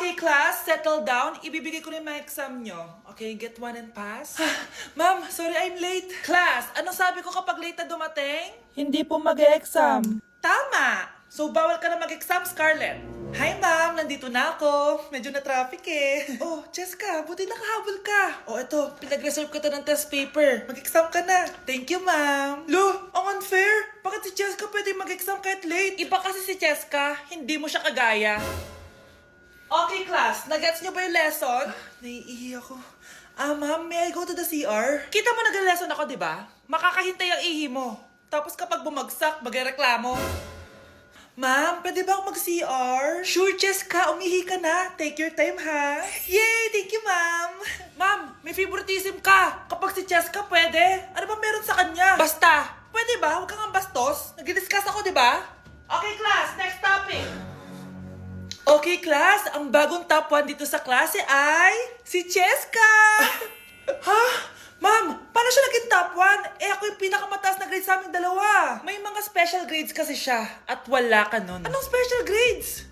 Okay, class, settle down. Ibibigay ko na yung mga exam nyo. Okay, get one and pass. Ma'am, sorry I'm late. Class, anong sabi ko kapag late na dumating? Hindi po mag-e-exam. Tama! So, bawal ka na mag-exam, Scarlett. Hi, ma'am. Nandito na ako. Medyo na-traffic eh. Oh, Cheska, buti nakahabol ka. Oh, eto, pinag-reserve ka ng test paper. Mag-exam ka na. Thank you, ma'am. Lo, ang unfair. Bakit si Cheska pwede mag-exam kahit late? Iba kasi si Cheska, hindi mo siya kagaya. Okay, class. Nagets niyo ba yung lesson? Naiihi ako. Ma'am, may I go to the CR? Kita mo nag-lesson ako, di ba? Makakahintay ang ihi mo. Tapos kapag bumagsak, magreklamo. Ma'am, pwede ba ako mag-CR? Sure, Cheska. Umihi ka na. Take your time, ha? Yay! Thank you, ma'am. Ma'am, may favoritism ka. Kapag si Cheska, pwede. Ano ba meron sa kanya? Basta. Pwede ba? Huwag kang bastos. Nag-discuss ako, di ba? Okay, class. Next topic. Okay, class. Ang bagong top 1 dito sa klase ay si Cheska! Ha? Ma'am, paano siya naging top 1? Ako yung pinakamataas na grade sa aming dalawa. May mga special grades kasi siya at wala ka nun. Anong special grades?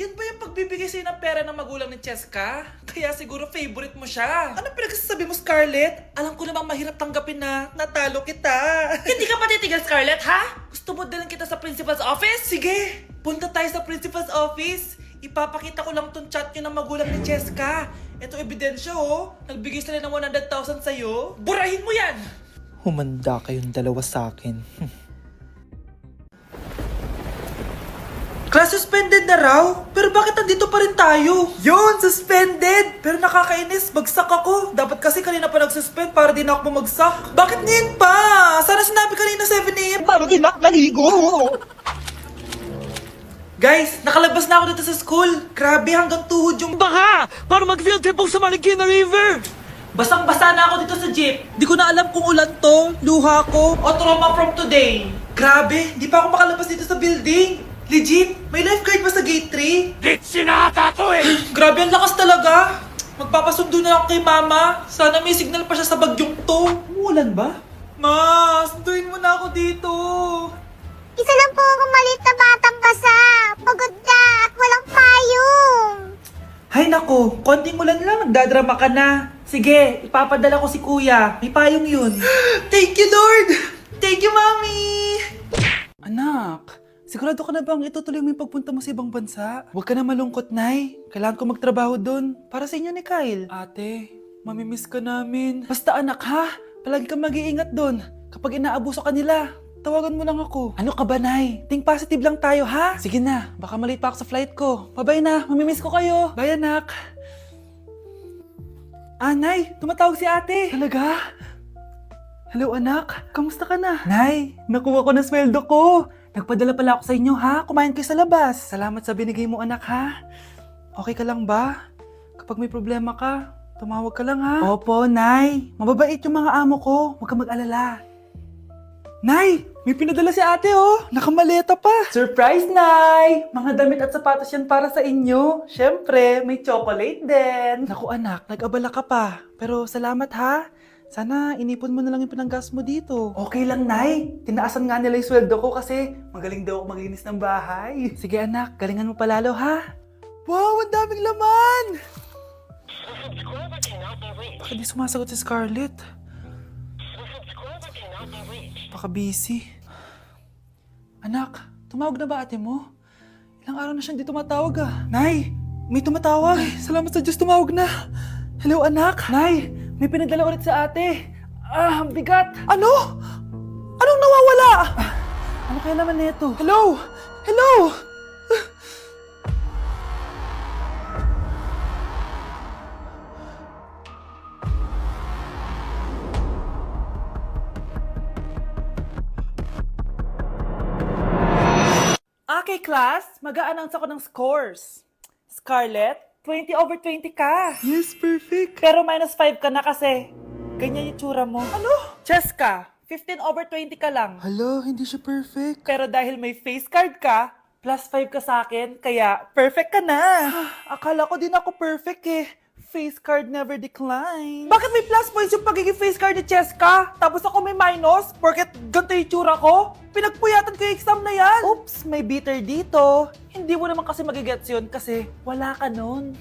Yan ba yung pagbibigay sa'yo ng pera ng magulang ni Cheska? Kaya siguro favorite mo siya. Ano pinagsasabi mo, Scarlett? Alam ko namang mahirap tanggapin na natalo kita. Hindi ka patitigil, Scarlett, ha? Gusto mo dalhin kita sa principal's office? Sige, punta tayo sa principal's office. Ipapakita ko lang tong chat nyo ng magulang ni Cheska. Ito ebidensya, oh. Nagbigay sila ng 100,000 sa'yo. Burahin mo yan! Humanda kayong dalawa sa akin. Class suspended na raw? Pero bakit nandito pa rin tayo? Yun, suspended! Pero nakakainis, bagsak ako. Dapat kasi kanina pa nag-suspend para di na ako bumagsak. Bakit ngayon pa? Sana sinabi kanina 7 a.m. Paano din ako naligo? Guys, nakalabas na ako dito sa school. Grabe, hanggang tuhod yung Baka! Para mag-field trip sa Marikina River! basang-basa na ako dito sa jeep. Di ko na alam kung ulan to, luha ko, o trauma from today. Grabe, di pa ako makalabas dito sa building. Legit, may lifeguard ba sa gate 3? Dit sinata to eh! Grabe, ang lakas talaga. Magpapasundo na ako kay mama. Sana may signal pa siya sa bagyong to. Umulan ba? Ma, sunduin mo na ako dito. Isa lang po akong maliit na batang basa. Pagod na at walang payong. Hay nako, konting ulan lang, nagdadrama ka na. Sige, ipapadala ko si kuya. May payong yun. Thank you, Lord! Thank you, Mommy! Anak, sigurado ka na bang itutuloy mo yung pagpunta mo sa ibang bansa? Huwag ka na malungkot, Nay. Kailangan ko magtrabaho doon. Para sa inyo ni Kyle. Ate, mamimiss ka namin. Basta anak, ha? Palagi kang mag-iingat doon. Kapag inaabuso ka nila, tawagan mo lang ako. Ano ka ba, Nay? Think positive lang tayo, ha? Sige na, baka malate pa ako sa flight ko. Bye-bye na, mamimiss ko kayo. Bye, anak. Nay, tumatawag si ate. Talaga? Hello, anak. Kamusta ka na? Nay, nakuha ko na sweldo ko. Nagpadala pala ako sa inyo, ha? Kumain kayo sa labas. Salamat sa binigay mo, anak, ha? Okay ka lang ba? Kapag may problema ka, tumawag ka lang, ha? Opo, Nay. Mababait yung mga amo ko. Huwag ka mag-alala. Nay, may pinadala si ate, oh. Nakamaleta pa. Surprise, Nay! Mga damit at sapatos yan para sa inyo. Siyempre, may chocolate din. Naku, anak, nag-abala ka pa. Pero salamat, ha? Sana inipon mo na lang yung pinanggas mo dito. Okay lang, Nay. Tinaasan nga nila yung sweldo ko kasi magaling daw ako maglinis ng bahay. Sige, anak. Galingan mo palalo, ha? Wow, ang daming laman! Bakit di sumasagot si Scarlett? Baka busy. Anak, tumawag na ba ate mo? Ilang araw na siyang di tumatawag, ah. Nay, may tumatawag. Ay, salamat sa Diyos, tumawag na. Hello, anak. Nay, may pinadala ulit sa ate. Ang bigat. Ano? Anong nawawala? Ano kaya naman nito? Hello? Hello? Okay, class. Mag-a-announce ako ng scores. Scarlett, 20 over 20 ka. Yes, perfect. Pero minus 5 ka na kasi ganyan yung tsura mo. Ano? Cheska, 15 over 20 ka lang. Hala, hindi siya perfect. Pero dahil may face card ka, plus 5 ka sa akin, kaya perfect ka na. Akala ko din ako perfect eh. Face card never decline. Bakit may plus points yung pagiging face card ni Cheska? Tapos ako may minus? Porket ganito yung tsura ko? Pinagpuyatan ko yung exam na yan. Oops, may bitter dito. Hindi mo naman kasi magigets yun kasi wala ka nun.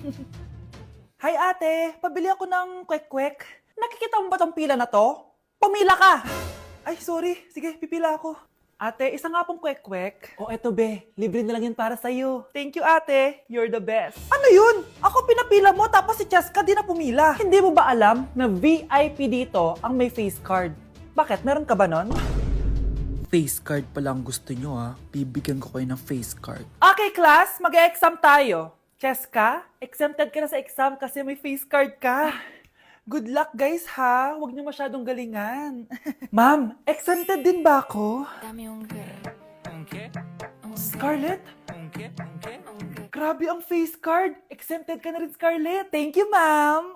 Hi ate, pabili ako ng kwek-kwek. Nakikita mo ba tong pila na to? Pumila ka! Ay, sorry. Sige, pipila ako. Ate, isa nga pong kwek-kwek. Eto be, libre na lang yun para sa'yo. Thank you ate, you're the best. Ano yun? Ako pinapila mo tapos si Cheska di na pumila. Hindi mo ba alam na VIP dito ang may face card? Bakit? Meron ka ba nun? Face card pa lang gusto nyo ha. Bibigyan ko kayo ng face card. Okay class, mag-exam tayo. Cheska, exempted ka na sa exam kasi may face card ka. Good luck guys ha, huwag niyo masyadong galingan. Ma'am, exempted din ba ako? Scarlett? Grabe ang face card. Exempted ka na rin, Scarlett. Thank you, ma'am.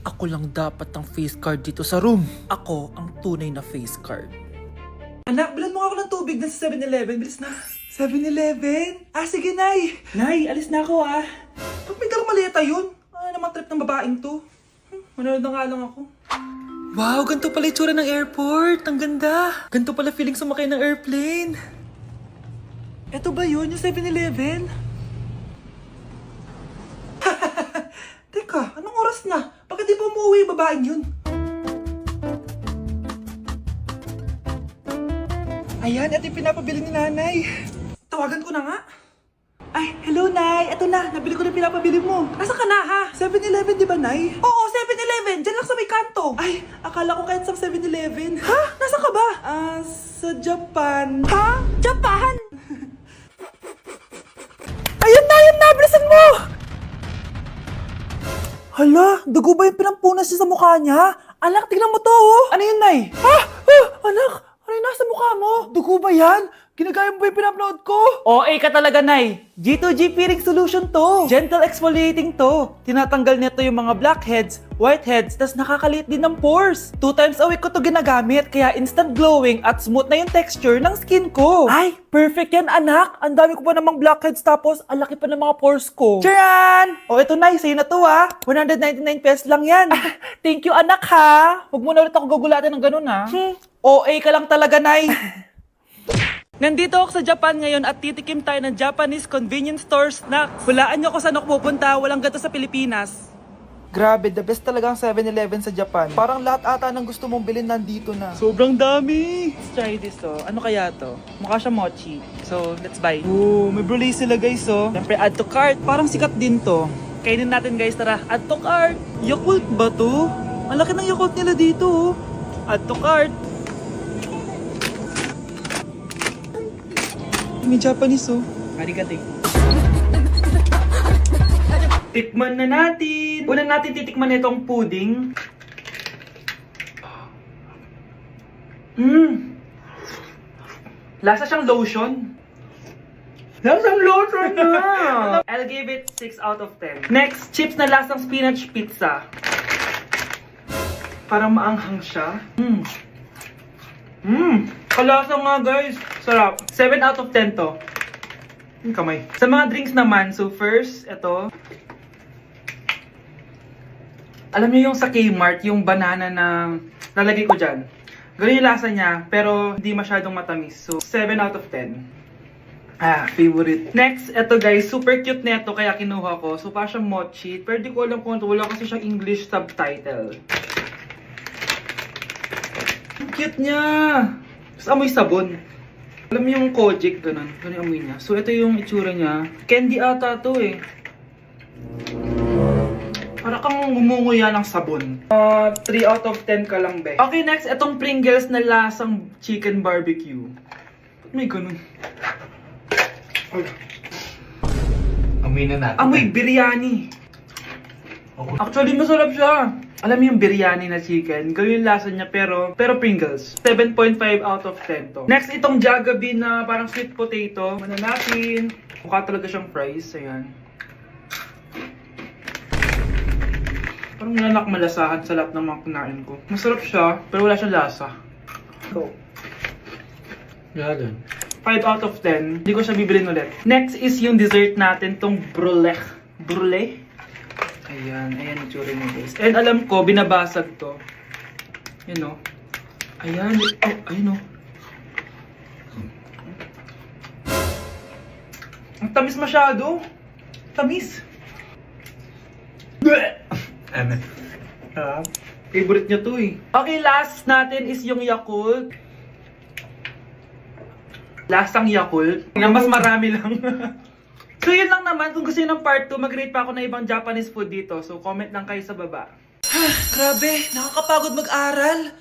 Ako lang dapat ang face card dito sa room. Ako ang tunay na face card. Anak, bilan mo ako ng tubig na sa 7-Eleven. Bilis na. 7-Eleven? Sige, Nay. Nay, alis na ako Ba't may dalang maleta yun? Ano naman trip ng babaeng to? Manonood na nga lang ako. Wow, ganito pala itsura ng airport. Ang ganda. Ganito pala feeling sumakay ng airplane. Eto ba yun, yung 7-Eleven? Teka, anong oras na? Bakit di pa umuwi yung babaeng yun? Ayan, ito yung pinapabili ni nanay. Tawagan ko na nga. Ay, hello, Nay. Eto na, nabili ko na yung pinapabili mo. Nasa ka na, ha? 7-Eleven, di ba, Nay? Oo, 7-Eleven. Diyan lang sa may kanto. Ay, akala ko kahit sa 7-Eleven. Ha? Nasa ka ba? Sa Japan. Ha? Japan? Ayun na! Bilisan mo! Hala, dugo ba yung pinampunas niya sa mukha niya? Anak, tingnan mo to, Ano yun, Nay? Ha? Anak, ano yung nasa mukha mo? Dugo ba yan? Ginagaya mo ba yung pinupload ko? ka talaga, Nay. G2G Peeling Solution to. Gentle exfoliating to. Tinatanggal nito yung mga blackheads, whiteheads, tas nakakaliit din ng pores. 2 times a week ko to ginagamit, kaya instant glowing at smooth na yung texture ng skin ko. Ay, perfect yan, anak. Ang dami ko pa namang blackheads tapos ang laki pa ng mga pores ko. Charan! Ito, Nay, sa'yo na to, 199 pesos lang yan. Thank you, anak, ha. Huwag mo na ulit ako gagulatin ng ganun, ha. ka lang talaga, Nay. Nandito ako sa Japan ngayon at titikim tayo ng Japanese convenience store snacks. Hulaan nyo kung saan ako pupunta, walang ganito sa Pilipinas. Grabe, the best talaga ang 7-Eleven sa Japan. Parang lahat ata ng gusto mong bilhin nandito na. Sobrang dami! Let's try this, Ano kaya to? Mukha siya mochi. So, let's buy. May brulee sila, guys, Siyempre, add to cart. Parang sikat din to. Kainin natin, guys, tara. Add to cart. Yakult ba to? Ang laki ng Yakult nila dito, Add to cart. May Japanese, Arigato. Tikman na natin. Una natin titikman itong pudding. Lasa siyang lotion. Lasang lotion na! I'll give it 6 out of 10. Next, chips na lasang spinach pizza. Parang maanghang siya. Kalasa nga, guys. Sarap. 7 out of 10 to. Yung kamay. Sa mga drinks naman, so first, ito. Alam niyo yung sa Kmart, yung banana na lalagay ko dyan. Ganun yung lasa niya, pero hindi masyadong matamis. So, 7 out of 10. Favorite. Next, ito guys, super cute na ito, kaya kinuha ko. So, parang siyang mochi. Pero di ko alam kung ito. Wala kasi siyang English subtitle. Ang cute niya! Tapos amoy sabon. Alam mo yung Kojic, ganun. Ganun yung amoy niya. So, ito yung itsura niya. Candy ata to Para kang gumunguya ng sabon. 3 out of 10 ka lang, be. Okay, next, itong Pringles na lasang chicken barbecue. Ba't may ganun? Amoy na natin. Amoy biryani. Actually, masarap siya. Alam mo yung biryani na chicken, gawin yung lasa niya pero Pringles. 7.5 out of 10 to. Next, itong Jollibee na parang sweet potato. Mana natin. Mukha talaga siyang fries. Ayan. Parang nanak malasahan sa lahat ng mga kinain ko. Masarap siya, pero wala siyang lasa. Go. Yan. 5 out of 10. Hindi ko siya bibilin ulit. Next is yung dessert natin, tong brulee. Brulee? Ayan yung tsura niya guys. And alam ko, binabasag to. Yun o. Ayan. Oh, ayun o. Ang tamis masyado. Tamis. Favorite niya to eh. Okay, last natin is yung Yakult. Lasang Yakult. Na mas marami lang. So yun lang naman. Kung gusto nyo ng part 2, mag-rate pa ako ng ibang Japanese food dito. So comment lang kayo sa baba. Grabe, nakakapagod mag-aral.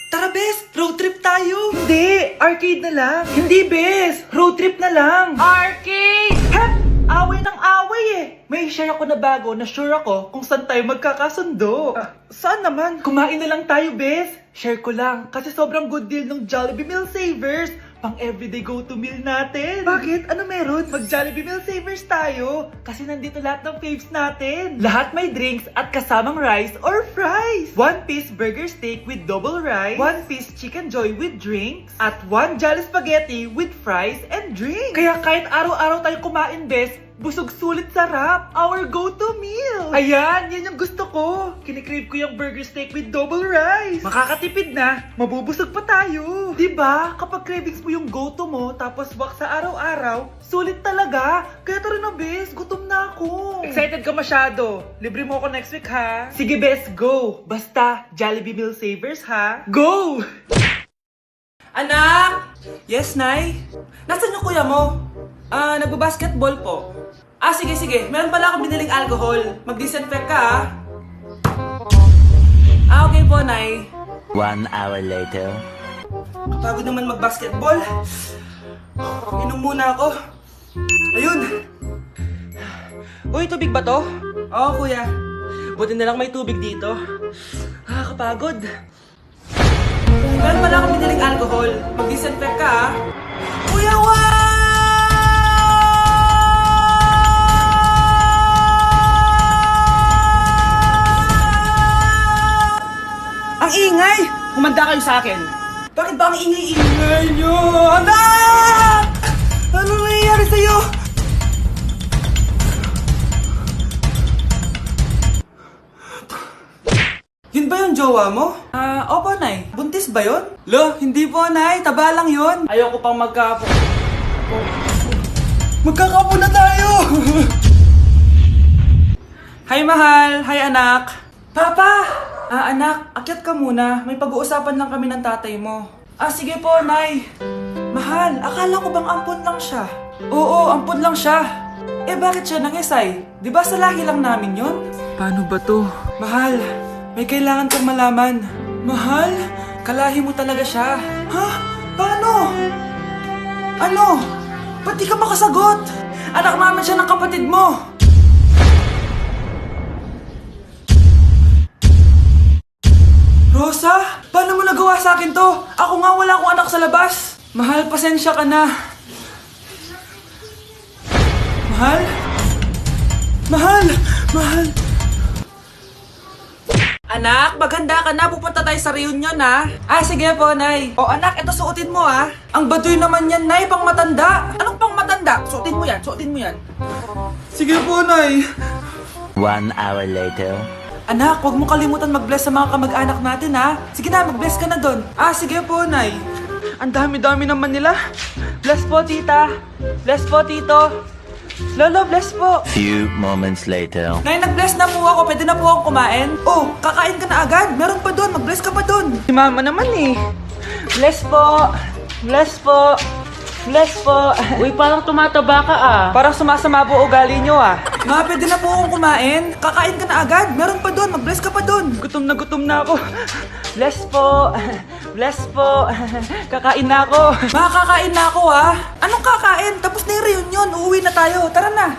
Tara, bes, road trip tayo. Hindi! Arcade na lang! Hindi, bes! Road trip na lang! Arcade! Hep! Away ng away eh! May share ako na bago na sure ako kung saan tayo magkakasundo. Saan naman? Kumain na lang tayo, bes! Share ko lang kasi sobrang good deal ng Jollibee Meal Savers. Pang everyday go-to meal natin. Bakit? Ano meron? Mag Jollibee Meal Savers tayo. Kasi nandito lahat ng faves natin. Lahat may drinks at kasamang rice or fries. 1-piece burger steak with double rice. 1-piece chicken joy with drinks. At 1 Jolly Spaghetti with fries and drinks. Kaya kahit araw-araw tayo kumain, bes, busog sulit sarap. Our go-to meal. Ayan, yan yung gusto ko. Kinikrave ko yung burger steak with double rice. Makakatipid na, mabubusog pa tayo. Diba? Kapag cravings mo yung go-to mo, tapos wak sa araw-araw, sulit talaga. Kaya tara na, bes. Gutom na ako. Excited ka masyado. Libre mo ako next week, ha? Sige, bes, go. Basta, Jollibee Meal Savers, ha? Go! Anak! Yes, Nay? Nasaan yung kuya mo? Nagbabasketball po. Sige. Meron pala akong biniling alcohol. Mag-disinfect ka, okay po, Nay. 1 hour later. Kapagod naman mag-basketball. Inom muna ako. Ayun. Uy, tubig ba to? Oo, kuya. Buti na lang may tubig dito. Kapagod. Meron pala akong biniling alcohol. Mag-disinfect ka, Kuya, Ang ingay! Kumanda kayo sa akin. Bakit ba ang ingay-ingay nyo? Anak! Ano nangyayari sa'yo? Yun ba yung jowa mo? Opo, Nay. Buntis ba yun? Lo, hindi po, Nay. Taba lang yun. Ayoko pang magkakapo na tayo! Hi, mahal. Hi, anak. Papa! Anak, akyat ka muna. May pag-uusapan lang kami ng tatay mo. Sige po, Nay. Mahal, akala ko bang ampon lang siya? Oo, ampon lang siya. Bakit siya nangisay? Di ba sa lahi lang namin yun? Paano ba to? Mahal, may kailangan kang malaman. Mahal, kalahi mo talaga siya. Ha? Paano? Ano? Ba't di ka makasagot? Anak namin siya ng kapatid mo. Rosa, paano mo nagawa sa akin to? Ako nga wala akong anak sa labas. Mahal, pasensya ka na. Mahal? Anak, maganda ka na. Pupunta tayo sa reunion, ha? Sige po, Nay. Anak, ito suotin mo, ha? Ang baduy naman yan, Nay. Pang matanda. Anong pang matanda? Suotin mo yan. Sige po, Nay. 1 hour later. Anak, huwag mo kalimutan mag-bless sa mga kamag-anak natin, ha? Sige na, mag-bless ka na doon. Sige po, Nay. Ang dami-dami naman nila. Bless po, tita. Bless po, tito. Lolo, bless po. Few moments later. Nay, nag-bless na po ako. Pwede na po akong kumain. Kakain ka na agad. Meron pa doon. Mag-bless ka pa doon. Si mama naman eh. Bless po. Bless po. Bless po. Uy, parang tumataba ka Parang sumasama po ugali nyo Ma, pwede na po akong kumain. Kakain ka na agad. Meron pa doon. Mag-bless ka pa doon. Gutom na ako. Bless po. Bless po. Kakain na ako. Ma, kakain na ako Anong kakain? Tapos na yung reunion. Uuwi na tayo. Tara na.